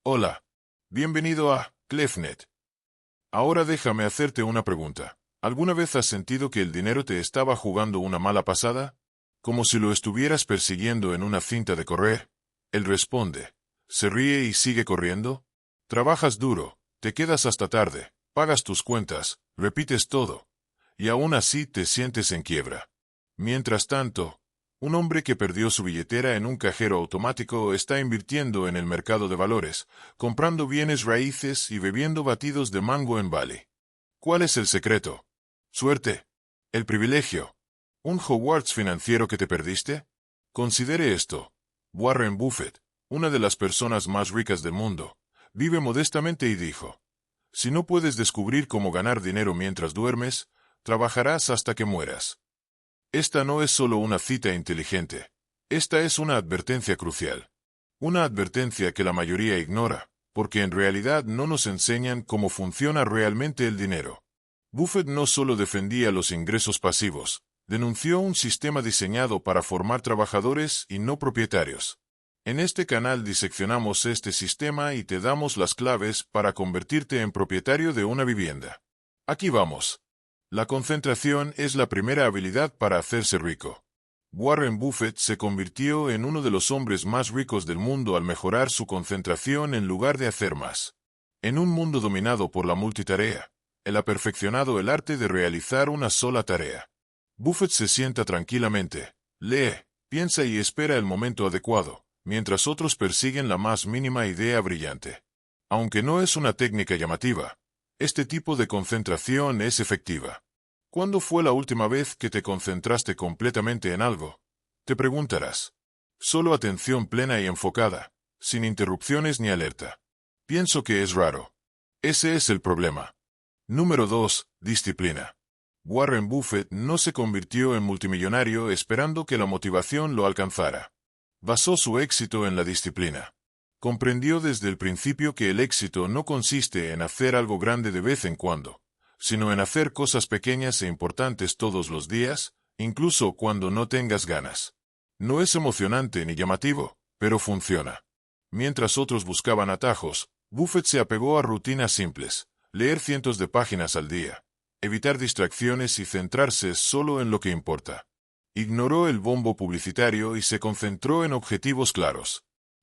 Hola. Bienvenido a ClefNet. Ahora déjame hacerte una pregunta. ¿Alguna vez has sentido que el dinero te estaba jugando una mala pasada? Como si lo estuvieras persiguiendo en una cinta de correr. Él responde. ¿Se ríe y sigue corriendo? Trabajas duro, te quedas hasta tarde, pagas tus cuentas, repites todo. Y aún así te sientes en quiebra. Mientras tanto, un hombre que perdió su billetera en un cajero automático está invirtiendo en el mercado de valores, comprando bienes raíces y bebiendo batidos de mango en Bali. ¿Cuál es el secreto? ¿Suerte? ¿El privilegio? ¿Un Hogwarts financiero que te perdiste? Considere esto. Warren Buffett, una de las personas más ricas del mundo, vive modestamente y dijo: si no puedes descubrir cómo ganar dinero mientras duermes, trabajarás hasta que mueras. Esta no es solo una cita inteligente. Esta es una advertencia crucial. Una advertencia que la mayoría ignora, porque en realidad no nos enseñan cómo funciona realmente el dinero. Buffett no solo defendía los ingresos pasivos, denunció un sistema diseñado para formar trabajadores y no propietarios. En este canal diseccionamos este sistema y te damos las claves para convertirte en propietario de una vivienda. Aquí vamos. La concentración es la primera habilidad para hacerse rico. Warren Buffett se convirtió en uno de los hombres más ricos del mundo al mejorar su concentración en lugar de hacer más. En un mundo dominado por la multitarea, él ha perfeccionado el arte de realizar una sola tarea. Buffett se sienta tranquilamente, lee, piensa y espera el momento adecuado, mientras otros persiguen la más mínima idea brillante. Aunque no es una técnica llamativa, este tipo de concentración es efectiva. ¿Cuándo fue la última vez que te concentraste completamente en algo? Te preguntarás. Solo atención plena y enfocada, sin interrupciones ni alerta. Pienso que es raro. Ese es el problema. Número 2. Disciplina. Warren Buffett no se convirtió en multimillonario esperando que la motivación lo alcanzara. Basó su éxito en la disciplina. Comprendió desde el principio que el éxito no consiste en hacer algo grande de vez en cuando, sino en hacer cosas pequeñas e importantes todos los días, incluso cuando no tengas ganas. No es emocionante ni llamativo, pero funciona. Mientras otros buscaban atajos, Buffett se apegó a rutinas simples: leer cientos de páginas al día, evitar distracciones y centrarse solo en lo que importa. Ignoró el bombo publicitario y se concentró en objetivos claros.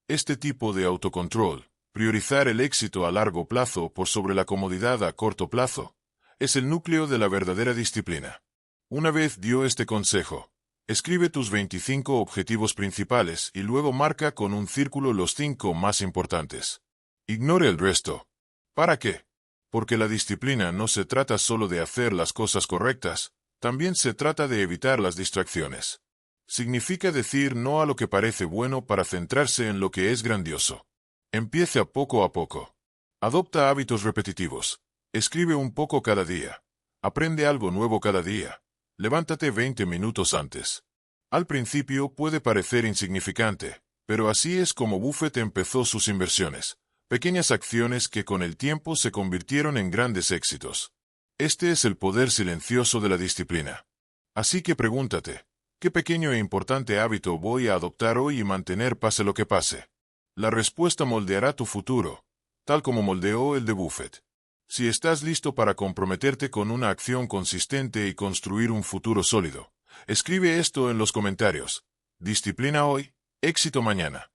Este tipo de autocontrol, priorizar el éxito a largo plazo por sobre la comodidad a corto plazo, es el núcleo de la verdadera disciplina. Una vez dio este consejo: escribe tus 25 objetivos principales y luego marca con un círculo los 5 más importantes. Ignore el resto. ¿Para qué? Porque la disciplina no se trata solo de hacer las cosas correctas, también se trata de evitar las distracciones. Significa decir no a lo que parece bueno para centrarse en lo que es grandioso. Empieza poco a poco. Adopta hábitos repetitivos. Escribe un poco cada día. Aprende algo nuevo cada día. Levántate 20 minutos antes. Al principio puede parecer insignificante, pero así es como Buffett empezó sus inversiones. Pequeñas acciones que con el tiempo se convirtieron en grandes éxitos. Este es el poder silencioso de la disciplina. Así que pregúntate: ¿qué pequeño e importante hábito voy a adoptar hoy y mantener pase lo que pase? La respuesta moldeará tu futuro, tal como moldeó el de Buffett. Si estás listo para comprometerte con una acción consistente y construir un futuro sólido, escribe esto en los comentarios. Disciplina hoy, éxito mañana.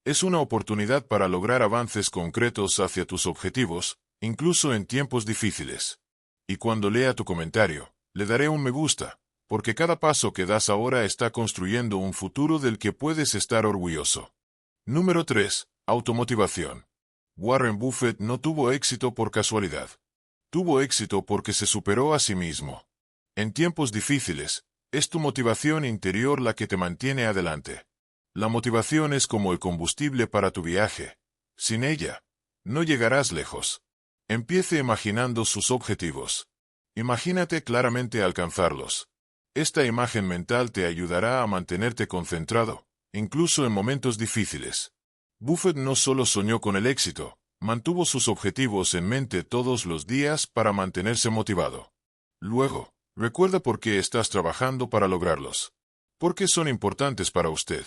Es una oportunidad para lograr avances concretos hacia tus objetivos, incluso en tiempos difíciles. Y cuando lea tu comentario, le daré un me gusta, porque cada paso que das ahora está construyendo un futuro del que puedes estar orgulloso. Número 3. Automotivación. Warren Buffett no tuvo éxito por casualidad. Tuvo éxito porque se superó a sí mismo. En tiempos difíciles, es tu motivación interior la que te mantiene adelante. La motivación es como el combustible para tu viaje. Sin ella, no llegarás lejos. Empiece imaginando sus objetivos. Imagínate claramente alcanzarlos. Esta imagen mental te ayudará a mantenerte concentrado, incluso en momentos difíciles. Buffett no solo soñó con el éxito, mantuvo sus objetivos en mente todos los días para mantenerse motivado. Luego, recuerda por qué estás trabajando para lograrlos. ¿Por qué son importantes para usted?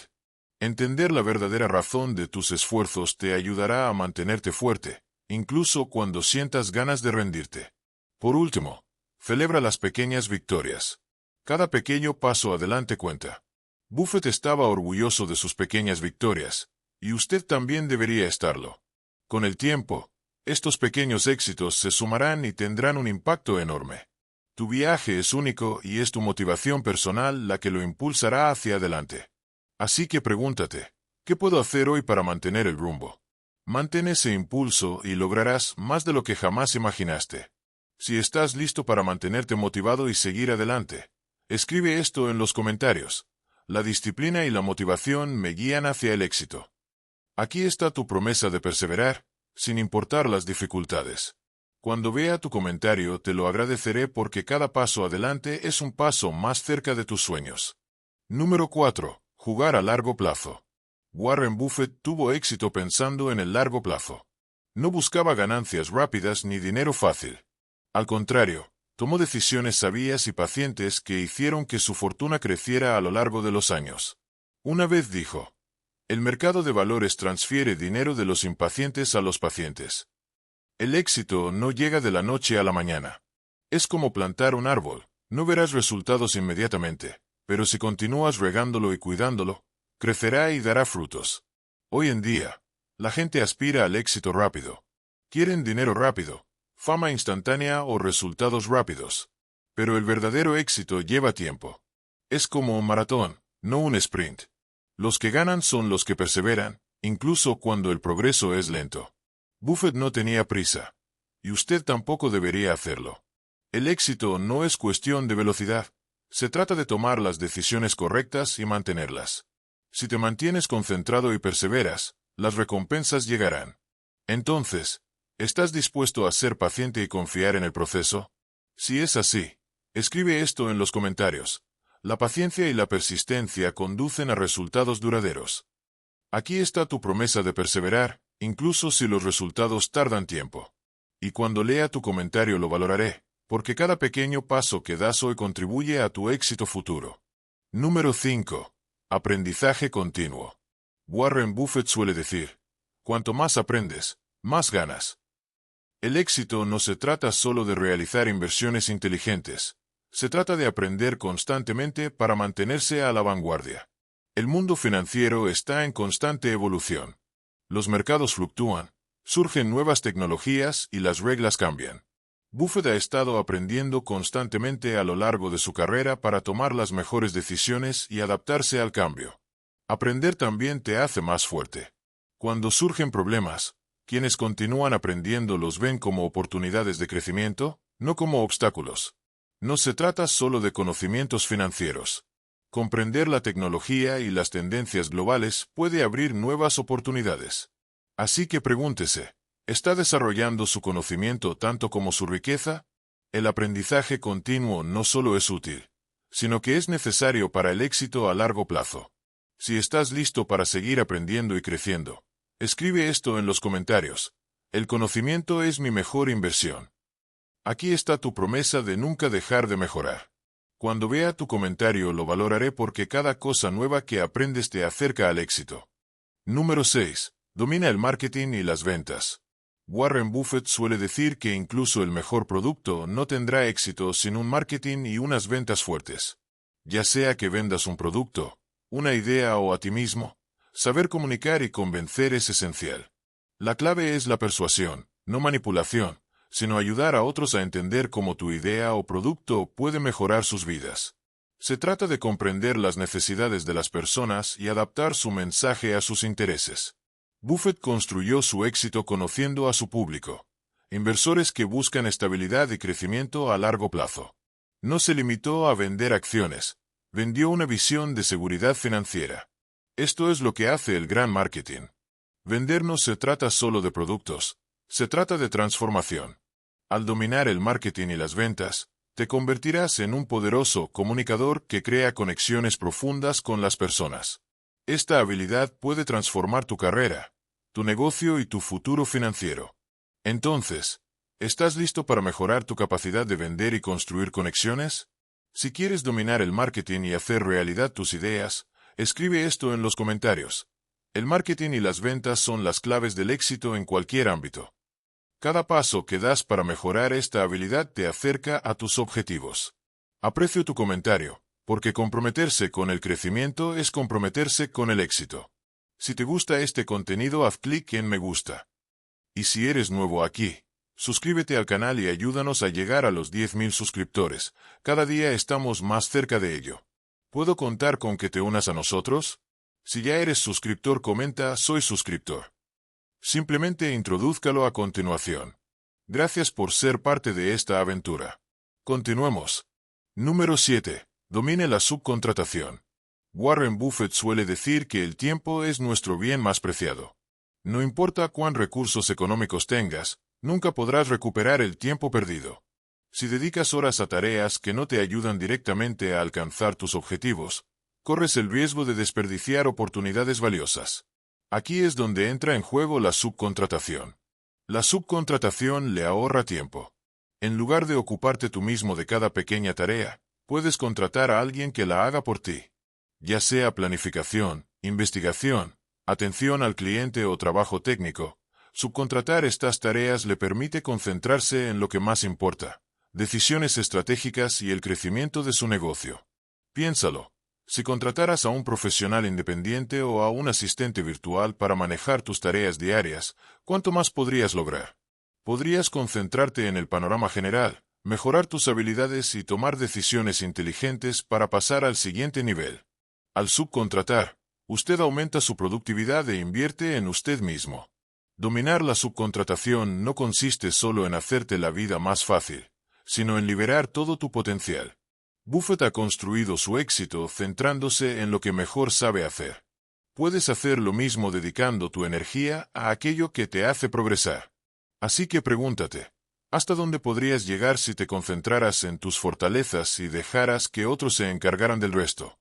Entender la verdadera razón de tus esfuerzos te ayudará a mantenerte fuerte, incluso cuando sientas ganas de rendirte. Por último, celebra las pequeñas victorias. Cada pequeño paso adelante cuenta. Buffett estaba orgulloso de sus pequeñas victorias, y usted también debería estarlo. Con el tiempo, estos pequeños éxitos se sumarán y tendrán un impacto enorme. Tu viaje es único y es tu motivación personal la que lo impulsará hacia adelante. Así que pregúntate, ¿qué puedo hacer hoy para mantener el rumbo? Mantén ese impulso y lograrás más de lo que jamás imaginaste. Si estás listo para mantenerte motivado y seguir adelante, escribe esto en los comentarios. La disciplina y la motivación me guían hacia el éxito. Aquí está tu promesa de perseverar, sin importar las dificultades. Cuando vea tu comentario te lo agradeceré porque cada paso adelante es un paso más cerca de tus sueños. Número 4. Jugar a largo plazo. Warren Buffett tuvo éxito pensando en el largo plazo. No buscaba ganancias rápidas ni dinero fácil. Al contrario, tomó decisiones sabias y pacientes que hicieron que su fortuna creciera a lo largo de los años. Una vez dijo, el mercado de valores transfiere dinero de los impacientes a los pacientes. El éxito no llega de la noche a la mañana. Es como plantar un árbol, no verás resultados inmediatamente, pero si continúas regándolo y cuidándolo, crecerá y dará frutos. Hoy en día, la gente aspira al éxito rápido. Quieren dinero rápido, fama instantánea o resultados rápidos. Pero el verdadero éxito lleva tiempo. Es como un maratón, no un sprint. Los que ganan son los que perseveran, incluso cuando el progreso es lento. Buffett no tenía prisa. Y usted tampoco debería hacerlo. El éxito no es cuestión de velocidad. Se trata de tomar las decisiones correctas y mantenerlas. Si te mantienes concentrado y perseveras, las recompensas llegarán. Entonces, ¿estás dispuesto a ser paciente y confiar en el proceso? Si es así, escribe esto en los comentarios. La paciencia y la persistencia conducen a resultados duraderos. Aquí está tu promesa de perseverar, incluso si los resultados tardan tiempo. Y cuando lea tu comentario lo valoraré, porque cada pequeño paso que das hoy contribuye a tu éxito futuro. Número 5. Aprendizaje continuo. Warren Buffett suele decir, cuanto más aprendes, más ganas. El éxito no se trata solo de realizar inversiones inteligentes, se trata de aprender constantemente para mantenerse a la vanguardia. El mundo financiero está en constante evolución. Los mercados fluctúan, surgen nuevas tecnologías y las reglas cambian. Buffett ha estado aprendiendo constantemente a lo largo de su carrera para tomar las mejores decisiones y adaptarse al cambio. Aprender también te hace más fuerte. Cuando surgen problemas, quienes continúan aprendiendo los ven como oportunidades de crecimiento, no como obstáculos. No se trata solo de conocimientos financieros. Comprender la tecnología y las tendencias globales puede abrir nuevas oportunidades. Así que pregúntese, ¿está desarrollando su conocimiento tanto como su riqueza? El aprendizaje continuo no solo es útil, sino que es necesario para el éxito a largo plazo. Si estás listo para seguir aprendiendo y creciendo, escribe esto en los comentarios. El conocimiento es mi mejor inversión. Aquí está tu promesa de nunca dejar de mejorar. Cuando vea tu comentario lo valoraré porque cada cosa nueva que aprendes te acerca al éxito. Número 6. Domina el marketing y las ventas. Warren Buffett suele decir que incluso el mejor producto no tendrá éxito sin un marketing y unas ventas fuertes. Ya sea que vendas un producto, una idea o a ti mismo, saber comunicar y convencer es esencial. La clave es la persuasión, no manipulación, sino ayudar a otros a entender cómo tu idea o producto puede mejorar sus vidas. Se trata de comprender las necesidades de las personas y adaptar su mensaje a sus intereses. Buffett construyó su éxito conociendo a su público, inversores que buscan estabilidad y crecimiento a largo plazo. No se limitó a vender acciones, vendió una visión de seguridad financiera. Esto es lo que hace el gran marketing. Vender no se trata solo de productos, se trata de transformación. Al dominar el marketing y las ventas, te convertirás en un poderoso comunicador que crea conexiones profundas con las personas. Esta habilidad puede transformar tu carrera, tu negocio y tu futuro financiero. Entonces, ¿estás listo para mejorar tu capacidad de vender y construir conexiones? Si quieres dominar el marketing y hacer realidad tus ideas, Escribe esto en los comentarios. El marketing y las ventas son las claves del éxito en cualquier ámbito. Cada paso que das para mejorar esta habilidad te acerca a tus objetivos. Aprecio tu comentario, porque comprometerse con el crecimiento es comprometerse con el éxito. Si te gusta este contenido, haz clic en me gusta. Y si eres nuevo aquí, suscríbete al canal y ayúdanos a llegar a los 10.000 suscriptores. Cada día estamos más cerca de ello. ¿Puedo contar con que te unas a nosotros? Si ya eres suscriptor, comenta «Soy suscriptor». Simplemente introdúzcalo a continuación. Gracias por ser parte de esta aventura. Continuemos. Número 7. Domine la subcontratación. Warren Buffett suele decir que el tiempo es nuestro bien más preciado. No importa cuán recursos económicos tengas, nunca podrás recuperar el tiempo perdido. Si dedicas horas a tareas que no te ayudan directamente a alcanzar tus objetivos, corres el riesgo de desperdiciar oportunidades valiosas. Aquí es donde entra en juego la subcontratación. La subcontratación le ahorra tiempo. En lugar de ocuparte tú mismo de cada pequeña tarea, puedes contratar a alguien que la haga por ti. Ya sea planificación, investigación, atención al cliente o trabajo técnico, subcontratar estas tareas le permite concentrarse en lo que más importa: decisiones estratégicas y el crecimiento de su negocio. Piénsalo. Si contrataras a un profesional independiente o a un asistente virtual para manejar tus tareas diarias, ¿cuánto más podrías lograr? Podrías concentrarte en el panorama general, mejorar tus habilidades y tomar decisiones inteligentes para pasar al siguiente nivel. Al subcontratar, usted aumenta su productividad e invierte en usted mismo. Dominar la subcontratación no consiste solo en hacerte la vida más fácil, sino en liberar todo tu potencial. Buffett ha construido su éxito centrándose en lo que mejor sabe hacer. Puedes hacer lo mismo dedicando tu energía a aquello que te hace progresar. Así que pregúntate, ¿hasta dónde podrías llegar si te concentraras en tus fortalezas y dejaras que otros se encargaran del resto?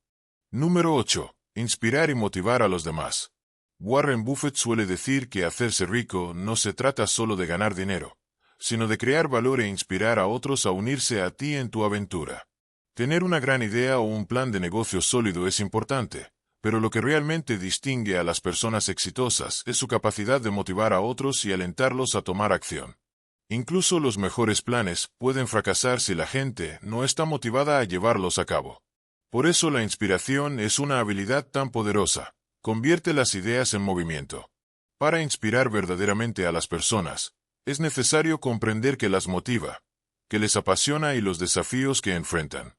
Número 8. Inspirar y motivar a los demás. Warren Buffett suele decir que hacerse rico no se trata solo de ganar dinero, sino de crear valor e inspirar a otros a unirse a ti en tu aventura. Tener una gran idea o un plan de negocio sólido es importante, pero lo que realmente distingue a las personas exitosas es su capacidad de motivar a otros y alentarlos a tomar acción. Incluso los mejores planes pueden fracasar si la gente no está motivada a llevarlos a cabo. Por eso la inspiración es una habilidad tan poderosa. Convierte las ideas en movimiento. Para inspirar verdaderamente a las personas, es necesario comprender qué las motiva, qué les apasiona y los desafíos que enfrentan.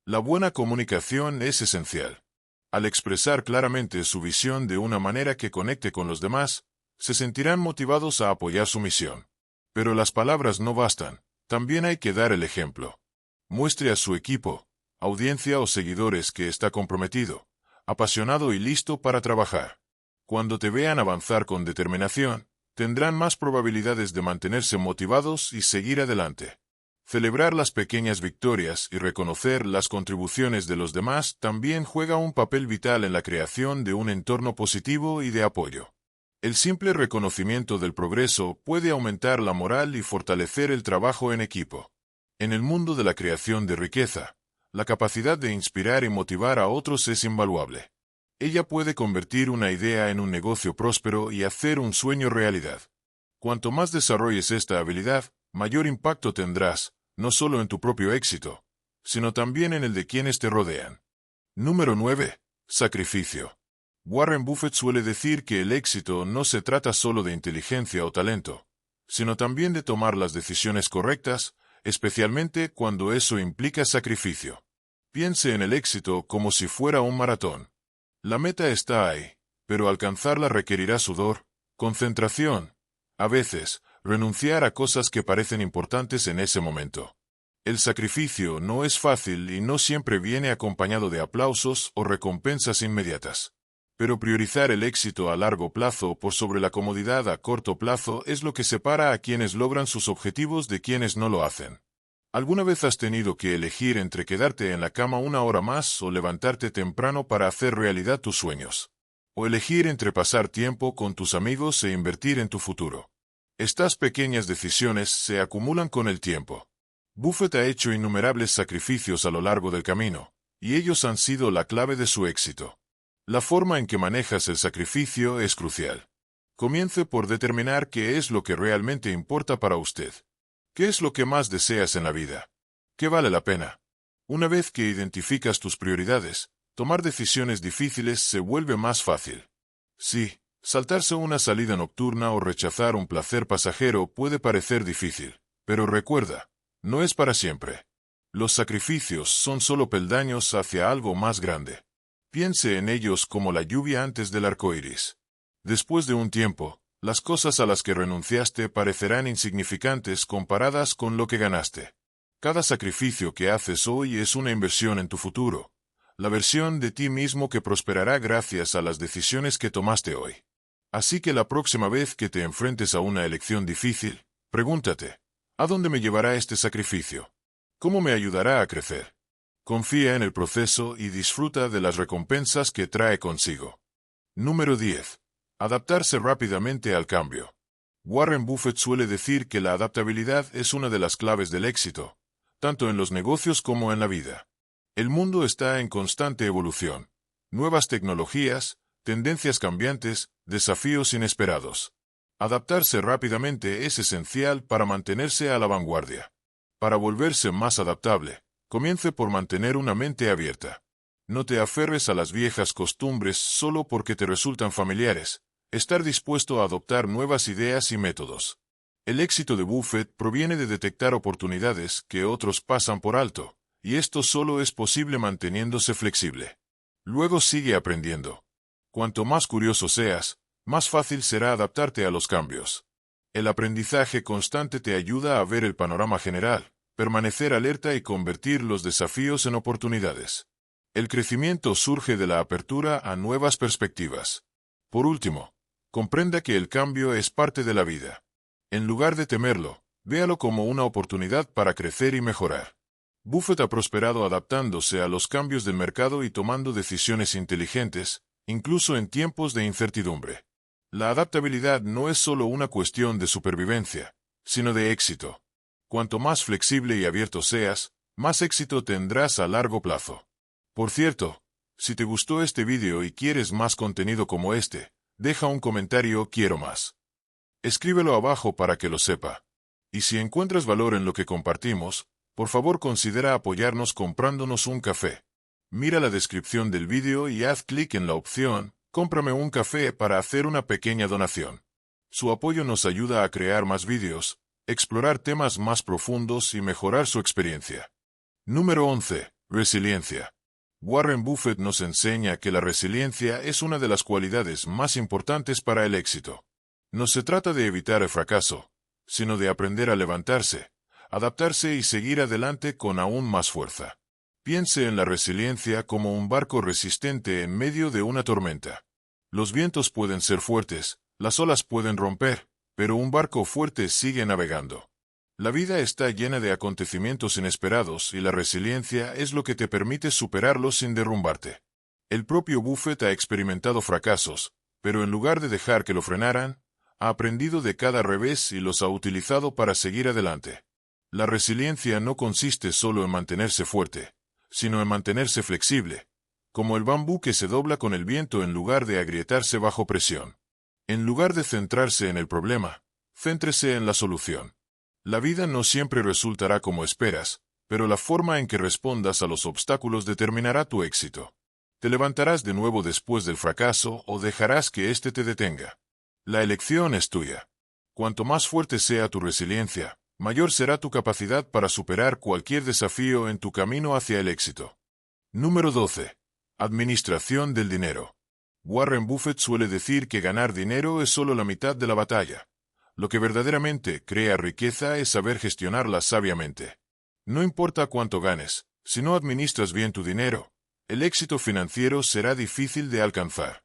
La buena comunicación es esencial. Al expresar claramente su visión de una manera que conecte con los demás, se sentirán motivados a apoyar su misión. Pero las palabras no bastan, también hay que dar el ejemplo. Muestre a su equipo, audiencia o seguidores que está comprometido, apasionado y listo para trabajar. Cuando te vean avanzar con determinación, tendrán más probabilidades de mantenerse motivados y seguir adelante. Celebrar las pequeñas victorias y reconocer las contribuciones de los demás también juega un papel vital en la creación de un entorno positivo y de apoyo. El simple reconocimiento del progreso puede aumentar la moral y fortalecer el trabajo en equipo. En el mundo de la creación de riqueza, la capacidad de inspirar y motivar a otros es invaluable. Ella puede convertir una idea en un negocio próspero y hacer un sueño realidad. Cuanto más desarrolles esta habilidad, mayor impacto tendrás, no solo en tu propio éxito, sino también en el de quienes te rodean. Número 9. Sacrificio. Warren Buffett suele decir que el éxito no se trata solo de inteligencia o talento, sino también de tomar las decisiones correctas, especialmente cuando eso implica sacrificio. Piense en el éxito como si fuera un maratón. La meta está ahí, pero alcanzarla requerirá sudor, concentración, a veces, renunciar a cosas que parecen importantes en ese momento. El sacrificio no es fácil y no siempre viene acompañado de aplausos o recompensas inmediatas. Pero priorizar el éxito a largo plazo por sobre la comodidad a corto plazo es lo que separa a quienes logran sus objetivos de quienes no lo hacen. ¿Alguna vez has tenido que elegir entre quedarte en la cama una hora más o levantarte temprano para hacer realidad tus sueños? O elegir entre pasar tiempo con tus amigos e invertir en tu futuro. Estas pequeñas decisiones se acumulan con el tiempo. Buffett ha hecho innumerables sacrificios a lo largo del camino, y ellos han sido la clave de su éxito. La forma en que manejas el sacrificio es crucial. Comience por determinar qué es lo que realmente importa para usted. ¿Qué es lo que más deseas en la vida? ¿Qué vale la pena? Una vez que identificas tus prioridades, tomar decisiones difíciles se vuelve más fácil. Sí, saltarse una salida nocturna o rechazar un placer pasajero puede parecer difícil, pero recuerda, no es para siempre. Los sacrificios son solo peldaños hacia algo más grande. Piense en ellos como la lluvia antes del arco iris. Después de un tiempo, las cosas a las que renunciaste parecerán insignificantes comparadas con lo que ganaste. Cada sacrificio que haces hoy es una inversión en tu futuro, la versión de ti mismo que prosperará gracias a las decisiones que tomaste hoy. Así que la próxima vez que te enfrentes a una elección difícil, pregúntate, ¿a dónde me llevará este sacrificio? ¿Cómo me ayudará a crecer? Confía en el proceso y disfruta de las recompensas que trae consigo. Número 10. Adaptarse rápidamente al cambio. Warren Buffett suele decir que la adaptabilidad es una de las claves del éxito, tanto en los negocios como en la vida. El mundo está en constante evolución. Nuevas tecnologías, tendencias cambiantes, desafíos inesperados. Adaptarse rápidamente es esencial para mantenerse a la vanguardia. Para volverse más adaptable, comience por mantener una mente abierta. No te aferres a las viejas costumbres solo porque te resultan familiares. Estar dispuesto a adoptar nuevas ideas y métodos. El éxito de Buffett proviene de detectar oportunidades que otros pasan por alto, y esto solo es posible manteniéndose flexible. Luego sigue aprendiendo. Cuanto más curioso seas, más fácil será adaptarte a los cambios. El aprendizaje constante te ayuda a ver el panorama general, permanecer alerta y convertir los desafíos en oportunidades. El crecimiento surge de la apertura a nuevas perspectivas. Por último, comprenda que el cambio es parte de la vida. En lugar de temerlo, véalo como una oportunidad para crecer y mejorar. Buffett ha prosperado adaptándose a los cambios del mercado y tomando decisiones inteligentes, incluso en tiempos de incertidumbre. La adaptabilidad no es solo una cuestión de supervivencia, sino de éxito. Cuanto más flexible y abierto seas, más éxito tendrás a largo plazo. Por cierto, si te gustó este vídeo y quieres más contenido como este, deja un comentario "Quiero más". Escríbelo abajo para que lo sepa. Y si encuentras valor en lo que compartimos, por favor considera apoyarnos comprándonos un café. Mira la descripción del vídeo y haz clic en la opción "Cómprame un café" para hacer una pequeña donación. Su apoyo nos ayuda a crear más vídeos, explorar temas más profundos y mejorar su experiencia. Número 11. Resiliencia. Warren Buffett nos enseña que la resiliencia es una de las cualidades más importantes para el éxito. No se trata de evitar el fracaso, sino de aprender a levantarse, adaptarse y seguir adelante con aún más fuerza. Piense en la resiliencia como un barco resistente en medio de una tormenta. Los vientos pueden ser fuertes, las olas pueden romper, pero un barco fuerte sigue navegando. La vida está llena de acontecimientos inesperados y la resiliencia es lo que te permite superarlos sin derrumbarte. El propio Buffett ha experimentado fracasos, pero en lugar de dejar que lo frenaran, ha aprendido de cada revés y los ha utilizado para seguir adelante. La resiliencia no consiste solo en mantenerse fuerte, sino en mantenerse flexible, como el bambú que se dobla con el viento en lugar de agrietarse bajo presión. En lugar de centrarse en el problema, céntrese en la solución. La vida no siempre resultará como esperas, pero la forma en que respondas a los obstáculos determinará tu éxito. Te levantarás de nuevo después del fracaso o dejarás que éste te detenga. La elección es tuya. Cuanto más fuerte sea tu resiliencia, mayor será tu capacidad para superar cualquier desafío en tu camino hacia el éxito. Número 12. Administración del dinero. Warren Buffett suele decir que ganar dinero es solo la mitad de la batalla. Lo que verdaderamente crea riqueza es saber gestionarla sabiamente. No importa cuánto ganes, si no administras bien tu dinero, el éxito financiero será difícil de alcanzar.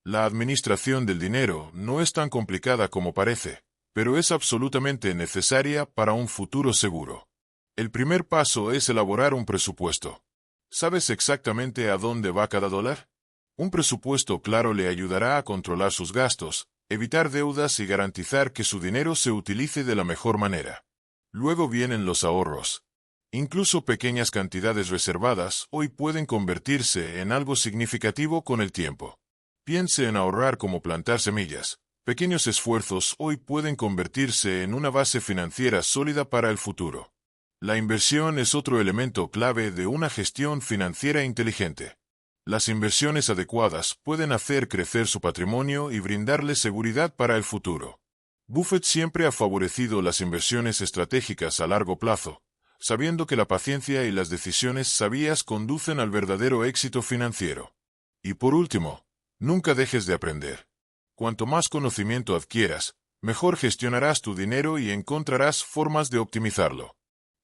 La administración del dinero no es tan complicada como parece, pero es absolutamente necesaria para un futuro seguro. El primer paso es elaborar un presupuesto. ¿Sabes exactamente a dónde va cada dólar? Un presupuesto claro le ayudará a controlar sus gastos, evitar deudas y garantizar que su dinero se utilice de la mejor manera. Luego vienen los ahorros. Incluso pequeñas cantidades reservadas hoy pueden convertirse en algo significativo con el tiempo. Piense en ahorrar como plantar semillas. Pequeños esfuerzos hoy pueden convertirse en una base financiera sólida para el futuro. La inversión es otro elemento clave de una gestión financiera inteligente. Las inversiones adecuadas pueden hacer crecer su patrimonio y brindarle seguridad para el futuro. Buffett siempre ha favorecido las inversiones estratégicas a largo plazo, sabiendo que la paciencia y las decisiones sabias conducen al verdadero éxito financiero. Y por último, nunca dejes de aprender. Cuanto más conocimiento adquieras, mejor gestionarás tu dinero y encontrarás formas de optimizarlo.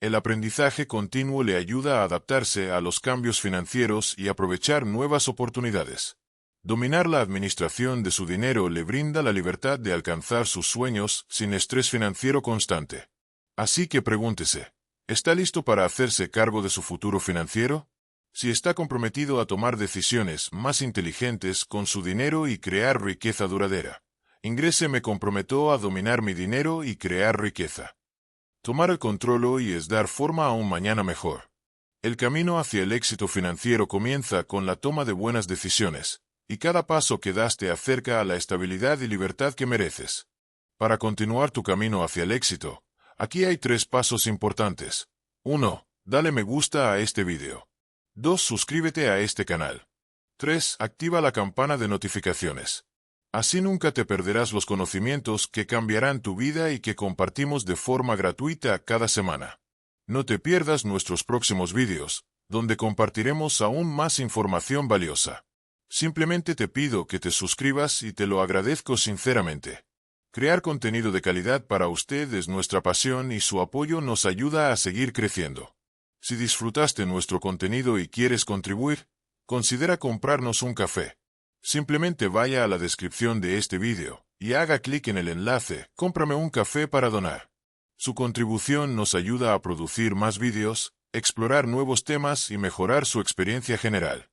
El aprendizaje continuo le ayuda a adaptarse a los cambios financieros y aprovechar nuevas oportunidades. Dominar la administración de su dinero le brinda la libertad de alcanzar sus sueños sin estrés financiero constante. Así que pregúntese, ¿está listo para hacerse cargo de su futuro financiero? Si está comprometido a tomar decisiones más inteligentes con su dinero y crear riqueza duradera. Ingrese me comprometo a dominar mi dinero y crear riqueza. Tomar el control hoy es dar forma a un mañana mejor. El camino hacia el éxito financiero comienza con la toma de buenas decisiones, y cada paso que das te acerca a la estabilidad y libertad que mereces. Para continuar tu camino hacia el éxito, aquí hay 3 pasos importantes. 1. Dale me gusta a este video. 2. Suscríbete a este canal. 3. Activa la campana de notificaciones. Así nunca te perderás los conocimientos que cambiarán tu vida y que compartimos de forma gratuita cada semana. No te pierdas nuestros próximos vídeos, donde compartiremos aún más información valiosa. Simplemente te pido que te suscribas y te lo agradezco sinceramente. Crear contenido de calidad para usted es nuestra pasión y su apoyo nos ayuda a seguir creciendo. Si disfrutaste nuestro contenido y quieres contribuir, considera comprarnos un café. Simplemente vaya a la descripción de este vídeo y haga clic en el enlace «Cómprame un café» para donar. Su contribución nos ayuda a producir más vídeos, explorar nuevos temas y mejorar su experiencia general.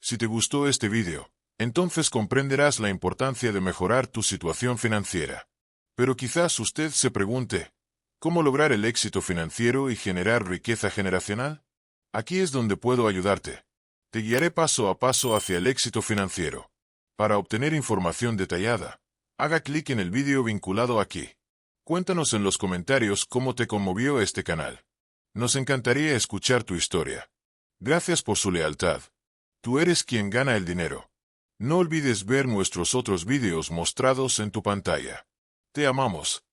Si te gustó este vídeo, entonces comprenderás la importancia de mejorar tu situación financiera. Pero quizás usted se pregunte, ¿cómo lograr el éxito financiero y generar riqueza generacional? Aquí es donde puedo ayudarte. Te guiaré paso a paso hacia el éxito financiero. Para obtener información detallada, haga clic en el vídeo vinculado aquí. Cuéntanos en los comentarios cómo te conmovió este canal. Nos encantaría escuchar tu historia. Gracias por su lealtad. Tú eres quien gana el dinero. No olvides ver nuestros otros vídeos mostrados en tu pantalla. Te amamos.